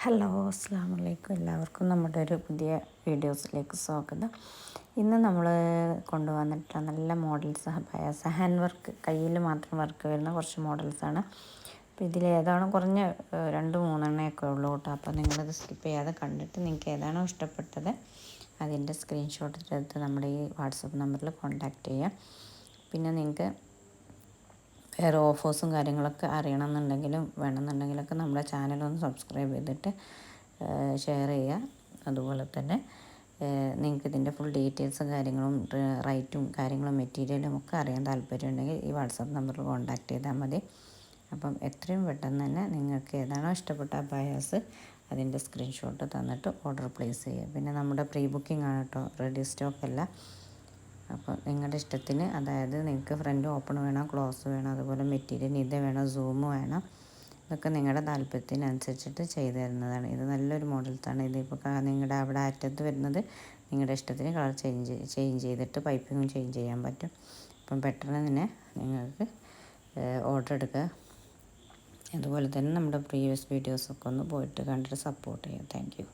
Hello അസ്സാം വലൈക്കും. എല്ലാവർക്കും നമ്മുടെ ഒരു പുതിയ വീഡിയോസിലേക്ക് സ്വാഗതം. ഇന്ന് നമ്മൾ കൊണ്ടുവന്നിട്ട് നല്ല മോഡൽസ് അബായാസ് ഹാൻഡ് വർക്ക്, കയ്യിൽ മാത്രം വർക്ക് വരുന്ന കുറച്ച് മോഡൽസാണ്. അപ്പോൾ ഇതിലേതാണോ കുറഞ്ഞ 2-3 ഉള്ളൂ കേട്ടോ. അപ്പോൾ നിങ്ങളിത് സ്കിപ്പ് ചെയ്യാതെ കണ്ടിട്ട് നിങ്ങൾക്ക് ഏതാണോ ഇഷ്ടപ്പെട്ടത് അതിൻ്റെ സ്ക്രീൻഷോട്ട് എടുത്ത് നമ്മുടെ ഈ വാട്സപ്പ് നമ്പറിൽ കോൺടാക്റ്റ് ചെയ്യുക. പിന്നെ നിങ്ങൾക്ക് വേറെ ഓഫേഴ്സും കാര്യങ്ങളൊക്കെ അറിയണമെന്നുണ്ടെങ്കിലും വേണമെന്നുണ്ടെങ്കിലൊക്കെ നമ്മുടെ ചാനലൊന്ന് സബ്സ്ക്രൈബ് ചെയ്തിട്ട് ഷെയർ ചെയ്യുക. അതുപോലെ തന്നെ നിങ്ങൾക്ക് ഇതിൻ്റെ ഫുൾ ഡീറ്റെയിൽസും കാര്യങ്ങളും റേറ്റും കാര്യങ്ങളും മെറ്റീരിയലും ഒക്കെ അറിയാൻ താല്പര്യമുണ്ടെങ്കിൽ ഈ വാട്സപ്പ് നമ്പറിൽ കോൺടാക്റ്റ് ചെയ്താൽ മതി. അപ്പം എത്രയും പെട്ടെന്ന് തന്നെ നിങ്ങൾക്ക് ഏതാണോ ഇഷ്ടപ്പെട്ട അബായാസ് അതിൻ്റെ സ്ക്രീൻഷോട്ട് തന്നിട്ട് ഓർഡർ പ്ലേസ് ചെയ്യുക. പിന്നെ നമ്മുടെ പ്രീ ബുക്കിംഗ് ആണ് കേട്ടോ, റെഡി സ്റ്റോക്ക് അല്ല. അപ്പോൾ നിങ്ങളുടെ ഇഷ്ടത്തിന്, അതായത് നിങ്ങൾക്ക് ഫ്രണ്ട് ഓപ്പൺ വേണം, ക്ലോസ് വേണം, അതുപോലെ മെറ്റീരിയൽ ഇത് വേണം, സൂം വേണം, ഇതൊക്കെ നിങ്ങളുടെ താല്പര്യത്തിനനുസരിച്ചിട്ട് ചെയ്തു തരുന്നതാണ്. ഇത് നല്ലൊരു മോഡൽസാണ്. ഇതിപ്പോൾ നിങ്ങളുടെ അവിടെ അറ്റത്ത് വരുന്നത് നിങ്ങളുടെ ഇഷ്ടത്തിന് കളർ ചേഞ്ച് ചെയ്തിട്ട് പൈപ്പിങ്ങും ചേഞ്ച് ചെയ്യാൻ പറ്റും. അപ്പം പെട്ടെന്ന് തന്നെ നിങ്ങൾക്ക് ഓർഡർ എടുക്കുക. അതുപോലെ തന്നെ നമ്മുടെ പ്രീവിയസ് വീഡിയോസൊക്കെ ഒന്ന് പോയിട്ട് കണ്ടിട്ട് സപ്പോർട്ട് ചെയ്യുക. Thank you.